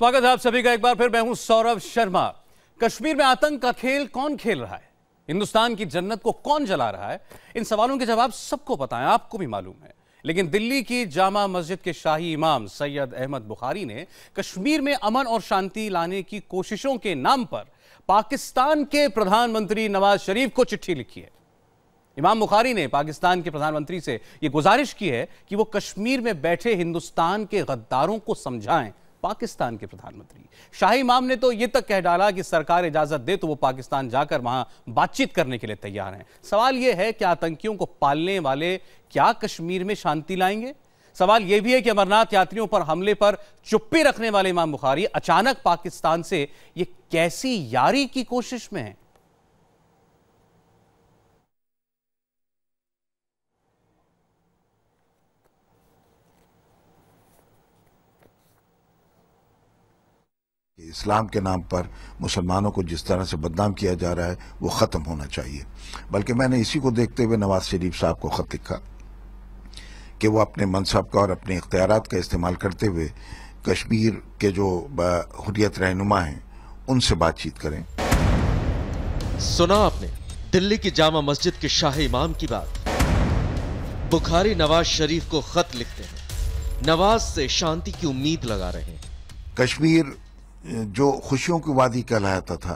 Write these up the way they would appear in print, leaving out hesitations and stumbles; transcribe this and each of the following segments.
स्वागत है आप सभी का एक बार फिर। मैं हूं सौरभ शर्मा। कश्मीर में आतंक का खेल कौन खेल रहा है, हिंदुस्तान की जन्नत को कौन जला रहा है, इन सवालों के जवाब सबको पता है, आपको भी मालूम है। लेकिन दिल्ली की जामा मस्जिद के शाही इमाम सैयद अहमद बुखारी ने कश्मीर में अमन और शांति लाने की कोशिशों के नाम पर पाकिस्तान के प्रधानमंत्री नवाज शरीफ को चिट्ठी लिखी है। इमाम बुखारी ने पाकिस्तान के प्रधानमंत्री से यह गुजारिश की है कि वो कश्मीर में बैठे हिंदुस्तान के गद्दारों को समझाएं। पाकिस्तान के प्रधानमंत्री शाही इमाम ने तो यह तक कह डाला कि सरकार इजाजत दे तो वो पाकिस्तान जाकर वहां बातचीत करने के लिए तैयार हैं। सवाल यह है कि आतंकियों को पालने वाले क्या कश्मीर में शांति लाएंगे? सवाल यह भी है कि अमरनाथ यात्रियों पर हमले पर चुप्पी रखने वाले इमाम बुखारी अचानक पाकिस्तान से यह कैसी यारी की कोशिश में है? इस्लाम के नाम पर मुसलमानों को जिस तरह से बदनाम किया जा रहा है वो ख़त्म होना चाहिए। बल्कि मैंने इसी को देखते हुए नवाज शरीफ साहब को ख़त लिखा कि वो अपने मनसब का और अपने इख्तियारात का इस्तेमाल करते हुए कश्मीर के जो हुर्रियत रहनुमा हैं उनसे बातचीत करें। सुना आपने दिल्ली की जामा मस्जिद के शाही इमाम की बात। बुखारी नवाज शरीफ को खत लिखते हैं, नवाज से शांति की उम्मीद लगा रहे हैं। कश्मीर जो खुशियों की वादी कहलाता था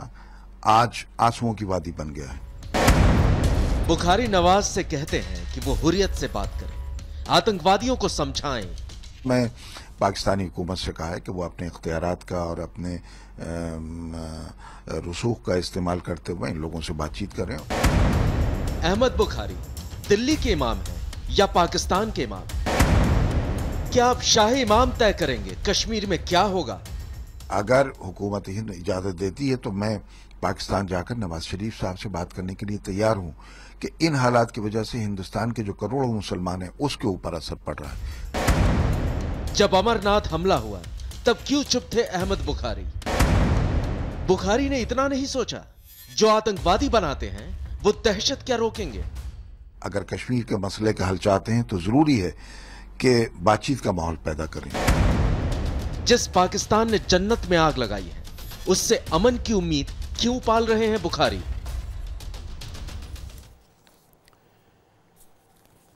आज आंसुओं की वादी बन गया है। बुखारी नवाज से कहते हैं कि वो हुर्रियत से बात करें, आतंकवादियों को समझाएं। मैं पाकिस्तानी हुकूमत से कहा है कि वो अपने इख्तियारात का और अपने रसूख का इस्तेमाल करते हुए इन लोगों से बातचीत करें। अहमद बुखारी दिल्ली के इमाम हैं या पाकिस्तान के इमाम? क्या आप शाही इमाम तय करेंगे कश्मीर में क्या होगा? अगर हुकूमत हिंद इजाजत देती है तो मैं पाकिस्तान जाकर नवाज शरीफ साहब से बात करने के लिए तैयार हूं कि इन हालात की वजह से हिंदुस्तान के जो करोड़ों मुसलमान हैं उसके ऊपर असर पड़ रहा है। जब अमरनाथ हमला हुआ तब क्यों चुप थे अहमद बुखारी? बुखारी ने इतना नहीं सोचा जो आतंकवादी बनाते हैं वो दहशत क्या रोकेंगे? अगर कश्मीर के मसले का हल चाहते हैं तो जरूरी है कि बातचीत का माहौल पैदा करें। जिस पाकिस्तान ने जन्नत में आग लगाई है उससे अमन की उम्मीद क्यों पाल रहे हैं बुखारी?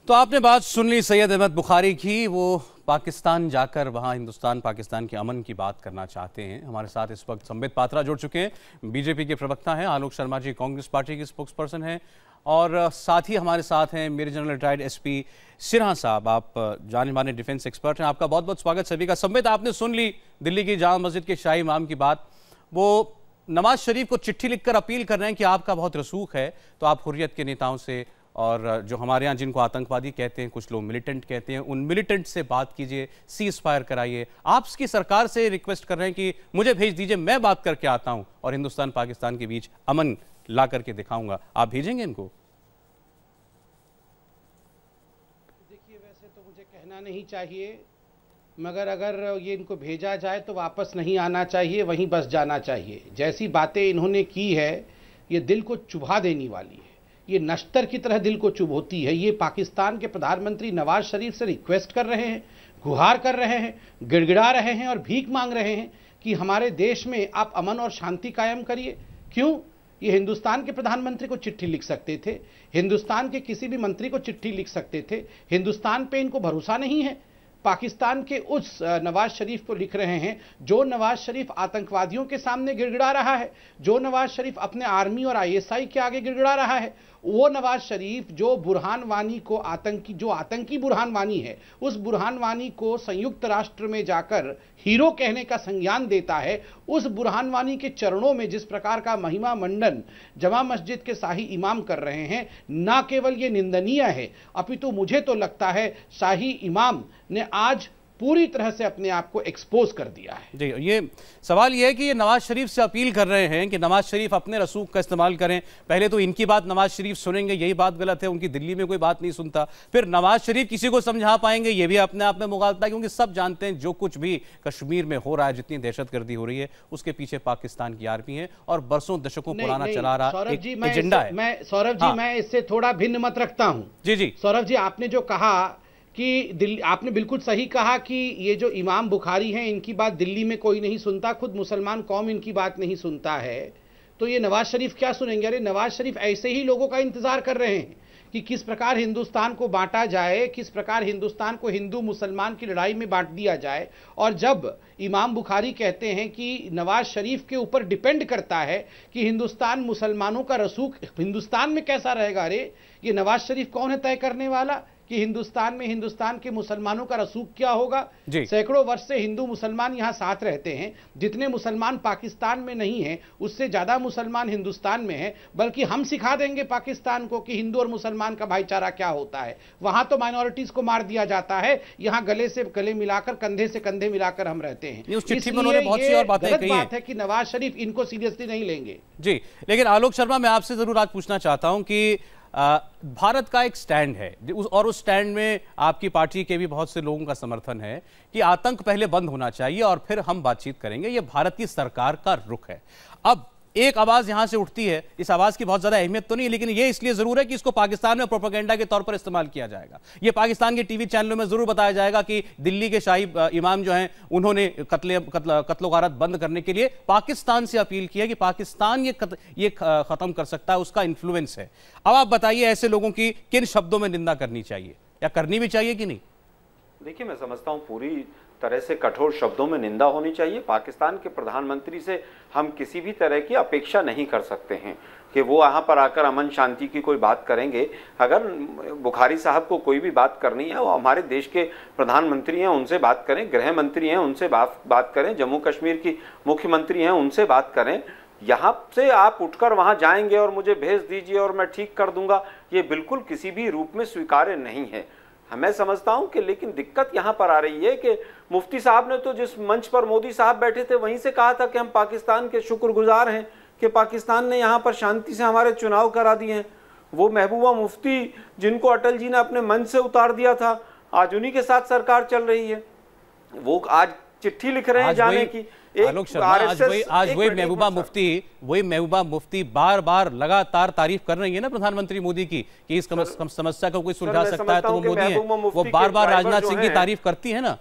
तो आपने बात सुन ली सैयद अहमद बुखारी की। वो पाकिस्तान जाकर वहां हिंदुस्तान पाकिस्तान के अमन की बात करना चाहते हैं। हमारे साथ इस वक्त संबित पात्रा जुड़ चुके हैं, बीजेपी के प्रवक्ता हैं। आलोक शर्मा जी कांग्रेस पार्टी के स्पोक्स पर्सन हैं और साथ ही हमारे साथ हैं major general retired SP Sinha साहब। आप जाने माने डिफेंस एक्सपर्ट हैं। आपका बहुत बहुत स्वागत सभी का। संबित, आपने सुन ली दिल्ली की जामा मस्जिद के शाही इमाम की बात। वो नवाज शरीफ को चिट्ठी लिखकर अपील कर रहे हैं कि आपका बहुत रसूख है तो आप हुर्रियत के नेताओं से और जो हमारे यहाँ जिनको आतंकवादी कहते हैं, कुछ लोग मिलिटेंट कहते हैं, उन मिलिटेंट से बात कीजिए, सीज फायर कराइए। आप इसकी सरकार से रिक्वेस्ट कर रहे हैं कि मुझे भेज दीजिए, मैं बात करके आता हूं और हिंदुस्तान पाकिस्तान के बीच अमन ला करके दिखाऊंगा। आप भेजेंगे इनको? देखिए, वैसे तो मुझे कहना नहीं चाहिए, मगर अगर ये इनको भेजा जाए तो वापस नहीं आना चाहिए, वहीं बस जाना चाहिए। जैसी बातें इन्होंने की है ये दिल को चुभा देने वाली है, ये नश्तर की तरह दिल को चुभोती है। ये पाकिस्तान के प्रधानमंत्री नवाज शरीफ से रिक्वेस्ट कर रहे हैं, गुहार कर रहे हैं, गिड़गिड़ा रहे हैं और भीख मांग रहे हैं कि हमारे देश में आप अमन और शांति कायम करिए। क्यों? ये हिंदुस्तान के प्रधानमंत्री को चिट्ठी लिख सकते थे, हिंदुस्तान के किसी भी मंत्री को चिट्ठी लिख सकते थे। हिंदुस्तान पे इनको भरोसा नहीं है। पाकिस्तान के उस नवाज शरीफ को लिख रहे हैं जो नवाज शरीफ आतंकवादियों के सामने गिड़गिड़ा रहा है, जो नवाज शरीफ अपने आर्मी और आईएसआई के आगे गिड़गिड़ा रहा है। वो नवाज शरीफ जो बुरहान वानी को आतंकी बुरहान वानी है, उस बुरहान वानी को संयुक्त राष्ट्र में जाकर हीरो कहने का संज्ञान देता है। उस बुरहान वानी के चरणों में जिस प्रकार का महिमा मंडन जामा मस्जिद के शाही इमाम कर रहे हैं, ना केवल ये निंदनीय है अपितु मुझे तो लगता है शाही इमाम ने आज पूरी तरह से अपने आप को एक्सपोज कर दिया है। जी, ये सवाल ये है कि ये नवाज शरीफ से अपील कर रहे हैं कि नवाज शरीफ अपने रसूख का इस्तेमाल करें। पहले तो इनकी बात नवाज शरीफ सुनेंगे, यही बात गलत है, उनकी दिल्ली में कोई बात नहीं सुनता। फिर नवाज शरीफ किसी को समझा पाएंगे, ये भी अपने आप में मुगालता है, क्योंकि सब जानते हैं जो कुछ भी कश्मीर में हो रहा है, जितनी दहशतगर्दी हो रही है, उसके पीछे पाकिस्तान की आर्मी है और बरसों दशकों पुराना चला रहा एक एजेंडा है। सौरभ जी, मैं इससे थोड़ा भिन्न मत रखता हूं। जी जी सौरभ जी, आपने जो कहा कि दिल्ली, आपने बिल्कुल सही कहा कि ये जो इमाम बुखारी हैं इनकी बात दिल्ली में कोई नहीं सुनता, खुद मुसलमान कौम इनकी बात नहीं सुनता है, तो ये नवाज शरीफ क्या सुनेंगे? अरे नवाज शरीफ ऐसे ही लोगों का इंतजार कर रहे हैं कि किस प्रकार हिंदुस्तान को बांटा जाए, किस प्रकार हिंदुस्तान को हिंदू मुसलमान की लड़ाई में बांट दिया जाए। और जब इमाम बुखारी कहते हैं कि नवाज शरीफ के ऊपर डिपेंड करता है कि हिंदुस्तान मुसलमानों का रसूख हिंदुस्तान में कैसा रहेगा, अरे ये नवाज शरीफ कौन है तय करने वाला कि हिंदुस्तान में हिंदुस्तान के मुसलमानों का रसूख क्या होगा? सैकड़ों वर्ष से हिंदू मुसलमान यहां साथ रहते हैं, जितने मुसलमान पाकिस्तान में नहीं हैं उससे ज्यादा मुसलमान हिंदुस्तान में हैं, बल्कि हम सिखा देंगे पाकिस्तान को कि हिंदू और मुसलमान का भाईचारा क्या होता है। वहां तो माइनॉरिटीज को मार दिया जाता है, यहां गले से गले मिलाकर, कंधे से कंधे मिलाकर हम रहते हैं। इसलिए ये गलत बात है कि नवाज शरीफ इनको सीरियसली नहीं लेंगे। जी, लेकिन आलोक शर्मा, मैं आपसे जरूर आज पूछना चाहता हूं कि भारत का एक स्टैंड है और उस स्टैंड में आपकी पार्टी के भी बहुत से लोगों का समर्थन है कि आतंक पहले बंद होना चाहिए और फिर हम बातचीत करेंगे। यह भारत की सरकार का रुख है। अब एक आवाज यहां से उठती है, इस आवाज की बहुत ज्यादा अहमियत तो नहीं, लेकिन यह इसलिए जरूर है कि इसको पाकिस्तान में प्रोपेगेंडा के तौर पर इस्तेमाल किया जाएगा। यह पाकिस्तान के टीवी चैनलों में जरूर बताया जाएगा कि दिल्ली के शाही इमाम जो हैं उन्होंने कत्लो गारत बंद करने के लिए पाकिस्तान से अपील की है कि पाकिस्तान ये खत्म कर सकता है, उसका इंफ्लुएंस है। अब आप बताइए ऐसे लोगों की किन शब्दों में निंदा करनी चाहिए या करनी भी चाहिए कि नहीं? देखिए, मैं समझता हूं पूरी तरह से कठोर शब्दों में निंदा होनी चाहिए। पाकिस्तान के प्रधानमंत्री से हम किसी भी तरह की अपेक्षा नहीं कर सकते हैं कि वो यहाँ पर आकर अमन शांति की कोई बात करेंगे। अगर बुखारी साहब को कोई भी बात करनी है, वो हमारे देश के प्रधानमंत्री हैं, उनसे बात करें, गृह मंत्री हैं, उनसे बात करें, जम्मू कश्मीर की मुख्यमंत्री हैं, उनसे बात करें। यहाँ से आप उठकर वहाँ जाएंगे और मुझे भेज दीजिए और मैं ठीक कर दूंगा, ये बिल्कुल किसी भी रूप में स्वीकार्य नहीं है। मैं समझता हूं कि लेकिन दिक्कत यहां पर आ रही है कि मुफ्ती साहब ने तो जिस मंच पर मोदी साहब बैठे थे वहीं से कहा था कि हम पाकिस्तान के शुक्रगुजार हैं कि पाकिस्तान ने यहां पर शांति से हमारे चुनाव करा दिए हैं। वो महबूबा मुफ्ती जिनको अटल जी ने अपने मंच से उतार दिया था, आज उन्हीं के साथ सरकार चल रही है। वो आज चिट्ठी लिख रहे हैं जाने की। आलोक शर्मा, आज वही महबूबा मुफ्ती बार बार लगातार तारीफ कर रही है ना प्रधानमंत्री मोदी की कि इस समस्या को कोई सुलझा सकता है तो वो मोदी है। वो बार बार राजनाथ सिंह की तारीफ करती है ना।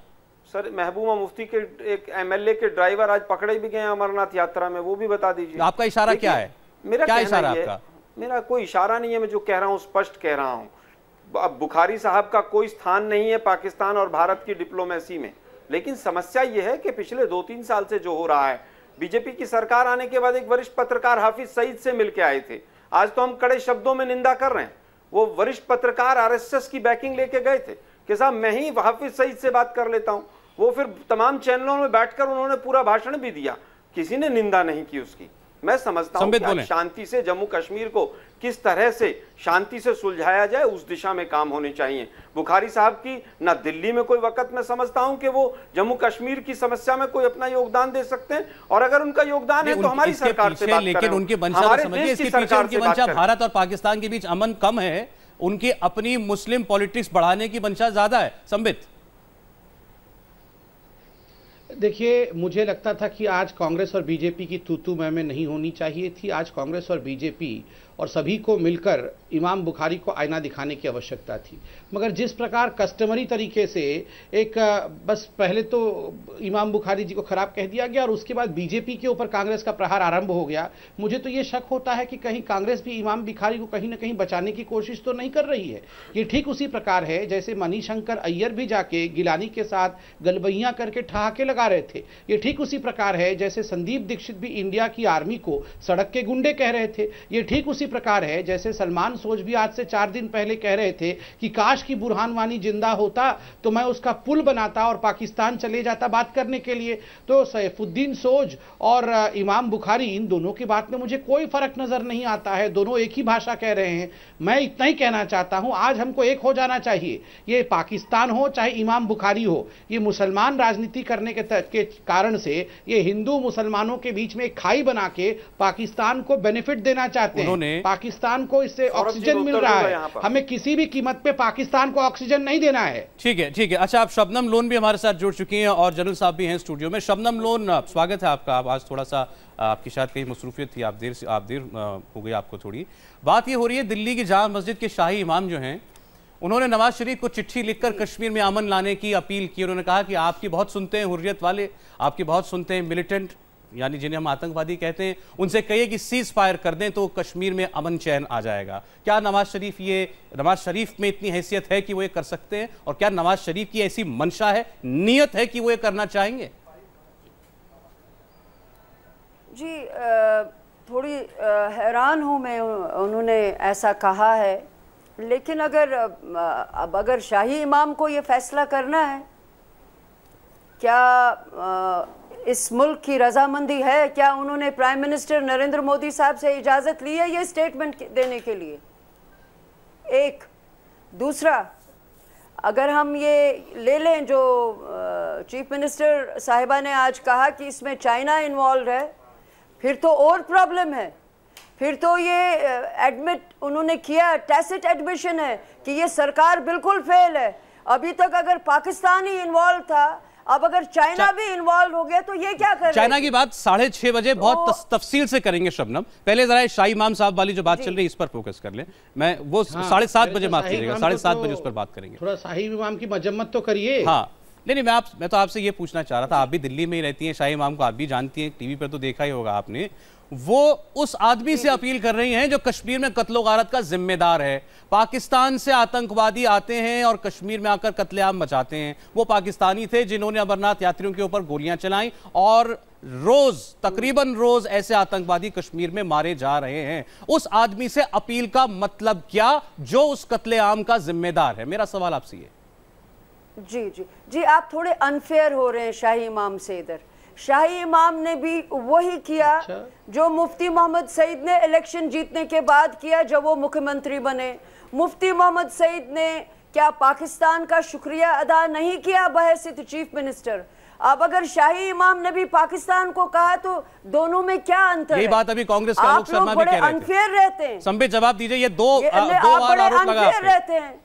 सर, महबूबा मुफ्ती के एक एमएलए के ड्राइवर आज पकड़े भी गए अमरनाथ यात्रा में, वो भी बता दीजिए। आपका इशारा क्या है? क्या इशारा आपका? मेरा कोई इशारा नहीं है, मैं जो कह रहा हूँ स्पष्ट कह रहा हूँ। अब बुखारी साहब का कोई स्थान नहीं है पाकिस्तान और भारत की डिप्लोमेसी में, लेकिन समस्या यह है कि पिछले 2-3 साल से जो हो रहा है, बीजेपी की सरकार आने के बाद एक वरिष्ठ पत्रकार हाफिज सईद से मिलकर आए थे, आज तो हम कड़े शब्दों में निंदा कर रहे हैं। वो वरिष्ठ पत्रकार आरएसएस की बैकिंग लेके गए थे कि साहब मैं ही हाफिज सईद से बात कर लेता हूं। वो फिर तमाम चैनलों में बैठकर उन्होंने पूरा भाषण भी दिया, किसी ने निंदा नहीं की उसकी। मैं समझता हूं कि शांति से जम्मू कश्मीर को किस तरह से शांति से सुलझाया जाए उस दिशा में काम होने चाहिए। बुखारी साहब की ना दिल्ली में कोई वक्त मैं समझता हूं कि वो जम्मू कश्मीर की समस्या में कोई अपना योगदान दे सकते हैं, और अगर उनका योगदान है तो हमारी सरकार से बात लेकिन उनकी मंशा समझिए, इसके पीछे उनकी मंशा भारत और पाकिस्तान के बीच अमन कम है, उनकी अपनी मुस्लिम पॉलिटिक्स बढ़ाने की मंशा ज्यादा है। संबित, देखिए, मुझे लगता था कि आज कांग्रेस और बीजेपी की तू-तू मैं नहीं होनी चाहिए थी। आज कांग्रेस और बीजेपी और सभी को मिलकर इमाम बुखारी को आईना दिखाने की आवश्यकता थी। मगर जिस प्रकार कस्टमरी तरीके से एक बस पहले तो इमाम बुखारी जी को खराब कह दिया गया और उसके बाद बीजेपी के ऊपर कांग्रेस का प्रहार आरंभ हो गया, मुझे तो ये शक होता है कि कहीं कांग्रेस भी इमाम बुखारी को कहीं ना कहीं बचाने की कोशिश तो नहीं कर रही है। ये ठीक उसी प्रकार है जैसे मणिशंकर अय्यर भी जाके गिलानी के साथ गलबैयां करके ठहाके लगा रहे थे। ये ठीक उसी प्रकार है जैसे संदीप दीक्षित भी इंडिया की आर्मी को सड़क के गुंडे कह रहे थे। ये ठीक उसी प्रकार है जैसे सलमान सोच भी आज से 4 दिन पहले कह रहे थे कि काश की बुरहान वानी जिंदा होता तो मैं उसका पुल बनाता और पाकिस्तान चले जाता बात करने के लिए। तो सैफुद्दीन सोज और इमाम बुखारी, इन दोनों की बात में मुझे कोई फर्क नजर नहीं आता है, दोनों एक ही भाषा कह रहे हैं। मैं इतना ही कहना चाहता हूं, आज हमको एक हो जाना चाहिए। ये पाकिस्तान हो चाहे इमाम बुखारी हो, ये मुसलमान राजनीति करने के कारण से ये हिंदू मुसलमानों के बीच में एक खाई बना के पाकिस्तान को बेनिफिट देना चाहते हैं। पाकिस्तान को इससे ऑक्सीजन मिल रहा है, हमें किसी भी कीमत पे पाकिस्तान को ऑक्सीजन नहीं देना है। ठीक है, ठीक है। अच्छा, आप शबनम लोन भी हमारे साथ जुड़ चुकी हैं और जनरल साहब भी हैं स्टूडियो में। शबनम लोन, स्वागत है आपका। आज थोड़ा सा आपकी शायद कहीं मसरूफियत थी, आप देर हो गई आपको थोड़ी। बात ये हो रही है दिल्ली की जामा मस्जिद के शाही इमाम जो हैं उन्होंने नवाज शरीफ को चिट्ठी लिखकर कश्मीर में अमन लाने की अपील की। उन्होंने कहा कि आपकी बहुत सुनते हैं हुर्रियत वाले, आपकी बहुत सुनते हैं मिलिटेंट, यानी जिन्हें हम आतंकवादी कहते हैं, उनसे कहिए कि सीज फायर कर दें तो कश्मीर में अमन चैन आ जाएगा। क्या नवाज शरीफ में इतनी हैसियत है कि वो ये कर सकते हैं? और क्या नवाज शरीफ की ऐसी मंशा है, नीयत है कि वो ये करना चाहेंगे? जी थोड़ी हैरान हूं मैं, उन्होंने ऐसा कहा है। लेकिन अगर शाही इमाम को ये फैसला करना है, क्या इस मुल्क की रजामंदी है? क्या उन्होंने प्राइम मिनिस्टर नरेंद्र मोदी साहब से इजाज़त ली है ये स्टेटमेंट देने के लिए? एक। दूसरा, अगर हम ये ले लें जो चीफ मिनिस्टर साहिबा ने आज कहा कि इसमें चाइना इन्वॉल्व है, फिर तो और प्रॉब्लम है। फिर तो ये एडमिट उन्होंने किया, टैसिट एडमिशन है कि ये सरकार बिल्कुल फेल है। अभी तक अगर पाकिस्तान ही इन्वॉल्व था, अब अगर चाइना भी इन्वॉल्व हो गया तो ये क्या कर रहे हैं? चाइना की बात 6:30 बजे बहुत तफसील से करेंगे शबनम। पहले जरा शाही इमाम साहब वाली जो बात चल रही है इस पर फोकस कर लें। मैं वो 7:30 बजे माफ कीजिएगा, 7:30 बजे उस पर बात करेंगे। थोड़ा शाही इमाम की मजम्मत तो करिए। हाँ नहीं, मैं तो आपसे ये पूछना चाह रहा था, आप भी दिल्ली में ही रहती हैं, शाही इमाम को आप भी जानती हैं, टीवी पर तो देखा ही होगा आपने। वो उस आदमी से अपील कर रही हैं जो कश्मीर में कत्लो गारत का जिम्मेदार है। पाकिस्तान से आतंकवादी आते हैं और कश्मीर में आकर कत्लेआम मचाते हैं। वो पाकिस्तानी थे जिन्होंने अमरनाथ यात्रियों के ऊपर गोलियां चलाई और रोज तकरीबन रोज ऐसे आतंकवादी कश्मीर में मारे जा रहे हैं। उस आदमी से अपील का मतलब क्या जो उस कत्लेआम का जिम्मेदार है? मेरा सवाल आपसे ये। जी आप थोड़े अनफेयर हो रहे हैं शाही इमाम से। इधर शाही इमाम ने भी वही किया जो मुफ्ती मोहम्मद सईद ने इलेक्शन जीतने के बाद किया जब वो मुख्यमंत्री बने। मुफ्ती मोहम्मद सईद ने क्या पाकिस्तान का शुक्रिया अदा नहीं किया बहैसियत चीफ मिनिस्टर? अब अगर शाही इमाम ने भी पाकिस्तान को कहा तो दोनों में क्या अंतर है? यही बात अभी कांग्रेस के आलोक शर्मा भी कह रहे थे। अनफेयर रहते हैं। संबित जवाब दीजिए, ये दो अनफेयर रहते हैं।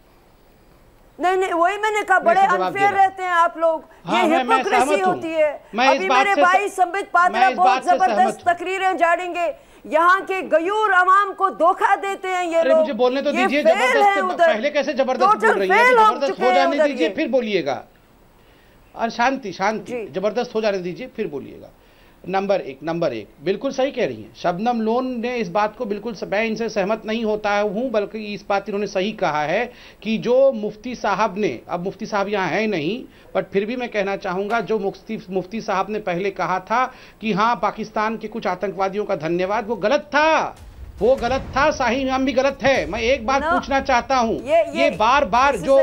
नहीं वही मैंने कहा, बड़े अनफेयर रहते हैं आप लोग। ये हिपोक्रेसी होती है। अभी मेरे भाई संबित पात्रा बहुत जबरदस्त तकरीरें झाड़ेंगे, यहाँ के गयूर अवाम को धोखा देते हैं ये लोग। मुझे बोलने तो दीजिए, जबरदस्त पहले कैसे जबरदस्त बोल रही है? जबरदस्त हो जाने दीजिए फिर बोलिएगा। और शांति जबरदस्त हो जाने दीजिए फिर बोलिएगा। नंबर एक बिल्कुल सही कह रही हैं शबनम लोन ने इस बात को बिल्कुल, मैं इनसे सहमत नहीं होता हूं, बल्कि इस बात इन्होंने सही कहा है कि जो मुफ्ती साहब ने, अब मुफ्ती साहब यहाँ है नहीं, बट फिर भी मैं कहना चाहूंगा जो मुफ्ती साहब ने पहले कहा था कि हाँ पाकिस्तान के कुछ आतंकवादियों का धन्यवाद, वो गलत था। शाही इमाम भी गलत है। मैं एक बात पूछना चाहता हूँ, ये बार जो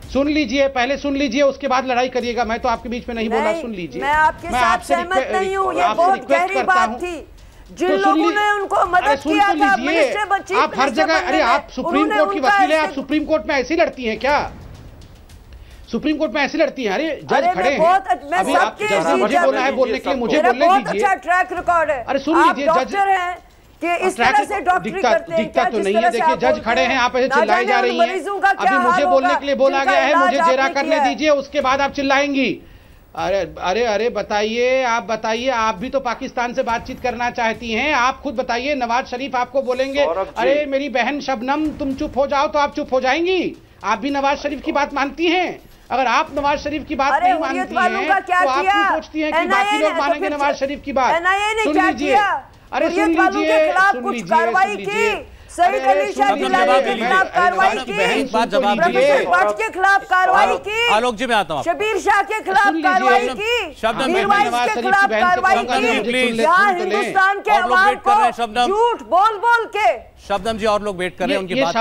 सुन लीजिए पहले सुन लीजिए, उसके बाद लड़ाई करिएगा। मैं तो आपके बीच में नहीं बोला, सुन लीजिए। मैं आपके साथ सहमत नहीं हूं, ये बहुत गहरी बात थी। जिन लोगों ने उनको मदद किया था, मिनिस्टर बच्ची, आप हर जगह, अरे आप सुप्रीम कोर्ट की वकील है, आप सुप्रीम कोर्ट में ऐसी लड़ती हैं क्या? सुप्रीम कोर्ट में ऐसी लड़ती हैं? अरे जज खड़े हैं, अभी आप मुझे बोलना है बोलने के लिए, मुझे बोलने दीजिए। अच्छा ट्रैक रिकॉर्ड है। अरे सुन लीजिए, जज है कि इस तरह से डॉक्टरी करते हैं क्या? तो नहीं है, देखिए जज खड़े हैं, आप ऐसे चिल्लाई जा रही हैं। अभी मुझे बोलने के लिए बोला गया है, मुझे जेरा करने दीजिए, उसके बाद आप चिल्लाएंगी। अरे बताइए, आप भी तो पाकिस्तान से बातचीत करना चाहती हैं। आप खुद बताइए, नवाज शरीफ आपको बोलेंगे अरे मेरी बहन शबनम तुम चुप हो जाओ, तो आप चुप हो जाएंगी? आप भी नवाज शरीफ की बात मानती हैं? अगर आप नवाज शरीफ की बात नहीं मानती हैं तो आप क्यों सोचती हैं कि बाकी लोग मानेंगे नवाज शरीफ की बात? सुन लीजिए, अरे सुन लीजिए, कुछ कार्रवाई की, सईद अली शाह गिलानी के खिलाफ कार्रवाई की, प्रोफेसर भट्ट के खिलाफ कार्रवाई की, आलोक जी मैं आता हूं, शबीर शाह के खिलाफ कार्रवाई की, मीरवाइज के खिलाफ कार्रवाई की। यहाँ हिंदुस्तान के अवाम को झूठ बोल के। शबनम जी और लोग वेट कर रहे हैं, उनकी बात।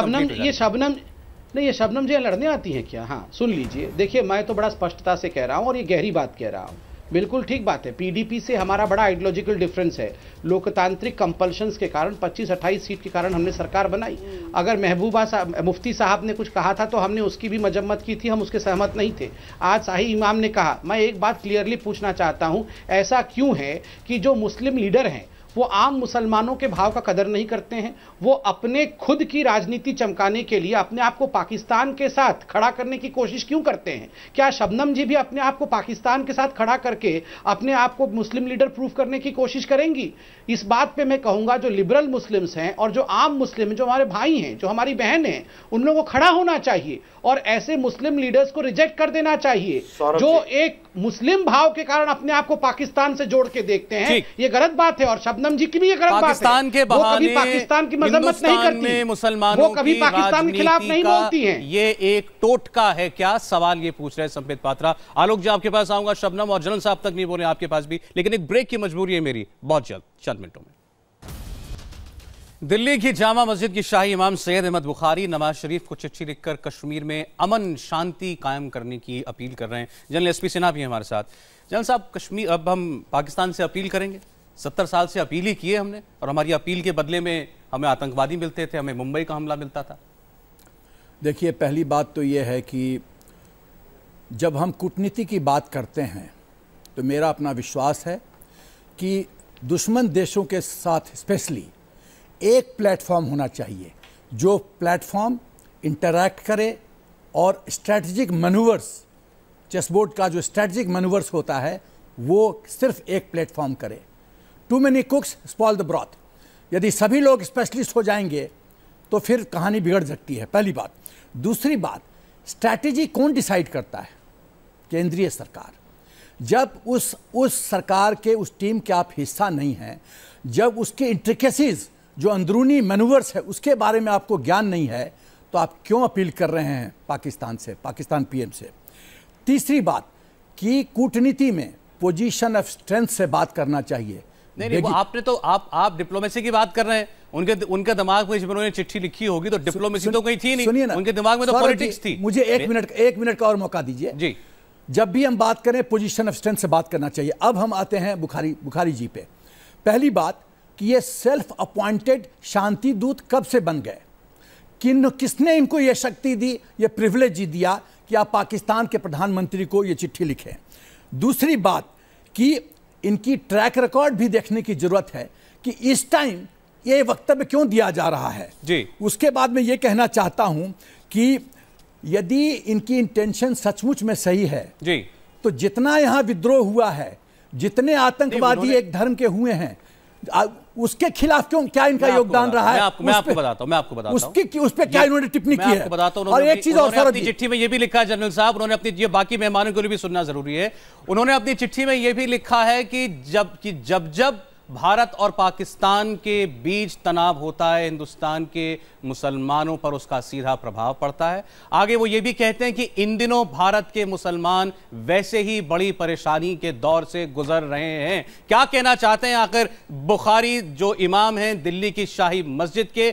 ये शबनम जी लड़ने आती हैं क्या? हाँ सुन लीजिए, देखिए मैं तो बड़ा स्पष्टता से कह रहा हूँ और ये गहरी बात कह रहा हूँ। बिल्कुल ठीक बात है, पीडीपी से हमारा बड़ा आइडियोलॉजिकल डिफरेंस है। लोकतांत्रिक कंपल्शंस के कारण 25-28 सीट के कारण हमने सरकार बनाई। अगर मुफ्ती साहब ने कुछ कहा था तो हमने उसकी भी मजम्मत की थी, हम उसके सहमत नहीं थे। आज शाही इमाम ने कहा, मैं एक बात क्लियरली पूछना चाहता हूं, ऐसा क्यों है कि जो मुस्लिम लीडर हैं वो आम मुसलमानों के भाव का कदर नहीं करते हैं। वो अपने खुद की राजनीति चमकाने के लिए अपने आप को पाकिस्तान के साथ खड़ा करने की कोशिश क्यों करते हैं? क्या शबनम जी भी अपने आप को पाकिस्तान के साथ खड़ा करके अपने आप को मुस्लिम लीडर प्रूव करने की कोशिश करेंगी? इस बात पे मैं कहूंगा जो लिबरल मुस्लिम्स हैं और जो आम मुस्लिम हैं, जो हमारे भाई हैं, जो हमारी बहन हैं, उन लोगों को खड़ा होना चाहिए और ऐसे मुस्लिम लीडर्स को रिजेक्ट कर देना चाहिए जो एक मुस्लिम भाव के कारण अपने आप को पाकिस्तान से जोड़ के देखते हैं। ये गलत बात है और शबनम जी की भी ये गलत बात है। पाकिस्तान के बहाने वो कभी पाकिस्तान की मजम्मत नहीं करती, मुसलमानों वो कभी पाकिस्तान के खिलाफ नहीं बोलती हैं। ये एक टोटका है क्या? सवाल ये पूछ रहे हैं संबित पात्रा। आलोक जी आपके पास आऊंगा, शबनम और जनरल साहब तक नहीं बोले आपके पास भी, लेकिन एक ब्रेक की मजबूरी है मेरी, बहुत जल्द चंद मिनटों में। दिल्ली की जामा मस्जिद की शाही इमाम सैयद अहमद बुखारी नवाज शरीफ को चिट्ठी लिखकर कश्मीर में अमन शांति कायम करने की अपील कर रहे हैं। जनरल एसपी सिन्हा भी हैं हमारे साथ। जनरल साहब, कश्मीर अब हम पाकिस्तान से अपील करेंगे? 70 साल से अपील ही किए हमने और हमारी अपील के बदले में हमें आतंकवादी मिलते थे, हमें मुंबई का हमला मिलता था। देखिए, पहली बात तो यह है कि जब हम कूटनीति की बात करते हैं तो मेरा अपना विश्वास है कि दुश्मन देशों के साथ स्पेशली एक प्लेटफॉर्म होना चाहिए जो प्लेटफॉर्म इंटरैक्ट करे और स्ट्रैटेजिक मैनूवर्स, चेसबोर्ड का जो स्ट्रैटेजिक मैनूवर्स होता है वो सिर्फ एक प्लेटफॉर्म करे। Too many cooks spoil the broth. यदि सभी लोग स्पेशलिस्ट हो जाएंगे तो फिर कहानी बिगड़ सकती है, पहली बात। दूसरी बात, स्ट्रैटेजी कौन डिसाइड करता है? केंद्रीय सरकार। जब उस सरकार के उस टीम के आप हिस्सा नहीं हैं, जब उसके इंट्रिकेसीज जो अंदरूनी मैनूवर्स है उसके बारे में आपको ज्ञान नहीं है, तो आप क्यों अपील कर रहे हैं पाकिस्तान से, पाकिस्तान पीएम से? तीसरी बात कि कूटनीति में पोजीशन ऑफ स्ट्रेंथ से बात करना चाहिए। नहीं, वो आपने तो आप डिप्लोमेसी की बात कर रहे हैं। उनके दिमाग में जब उन्होंने चिट्ठी लिखी होगी तो डिप्लोमेसी तो कहीं थी नहीं। सुनिए ना, उनके दिमाग में तो पॉलिटिक्स थी। मुझे एक मिनट का और मौका दीजिए जी। जब भी हम बात करें पोजीशन ऑफ स्ट्रेंथ से बात करना चाहिए। अब हम आते हैं बुखारी जी पे। पहली बात कि ये सेल्फ अपॉइंटेड शांति दूत कब से बन गए? किसने इनको ये शक्ति दी, ये प्रिविलेज दिया कि आप पाकिस्तान के प्रधानमंत्री को ये चिट्ठी लिखें? दूसरी बात कि इनकी ट्रैक रिकॉर्ड भी देखने की जरूरत है कि इस टाइम ये वक्तव्य क्यों दिया जा रहा है जी। उसके बाद मैं ये कहना चाहता हूं कि यदि इनकी इंटेंशन सचमुच में सही है जी, तो जितना यहां विद्रोह हुआ है, जितने आतंकवादी एक धर्म के हुए हैं, उसके खिलाफ क्यों, क्या इनका योगदान रहा है? मैं आपको बताता हूं उस पे क्या इन्होंने टिप्पणी की है। और एक चीज और, अपनी चिट्ठी में ये भी लिखा है जनरल साहब, उन्होंने अपनी, ये बाकी मेहमानों को भी सुनना जरूरी है, उन्होंने अपनी चिट्ठी में ये भी लिखा है कि जब भारत और पाकिस्तान के बीच तनाव होता है, हिंदुस्तान के मुसलमानों पर उसका सीधा प्रभाव पड़ता है। आगे वो ये भी कहते हैं कि इन दिनों भारत के मुसलमान वैसे ही बड़ी परेशानी के दौर से गुजर रहे हैं। क्या कहना चाहते हैं आखिर बुखारी जो इमाम हैं दिल्ली की शाही मस्जिद के,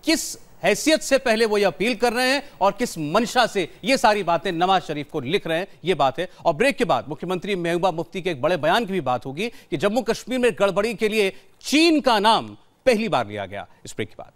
किस हैसियत से पहले वो ये अपील कर रहे हैं और किस मंशा से ये सारी बातें नवाज शरीफ को लिख रहे हैं, ये बात है। और ब्रेक के बाद मुख्यमंत्री महबूबा मुफ्ती के एक बड़े बयान की भी बात होगी कि जम्मू कश्मीर में गड़बड़ी के लिए चीन का नाम पहली बार लिया गया। इस ब्रेक के बाद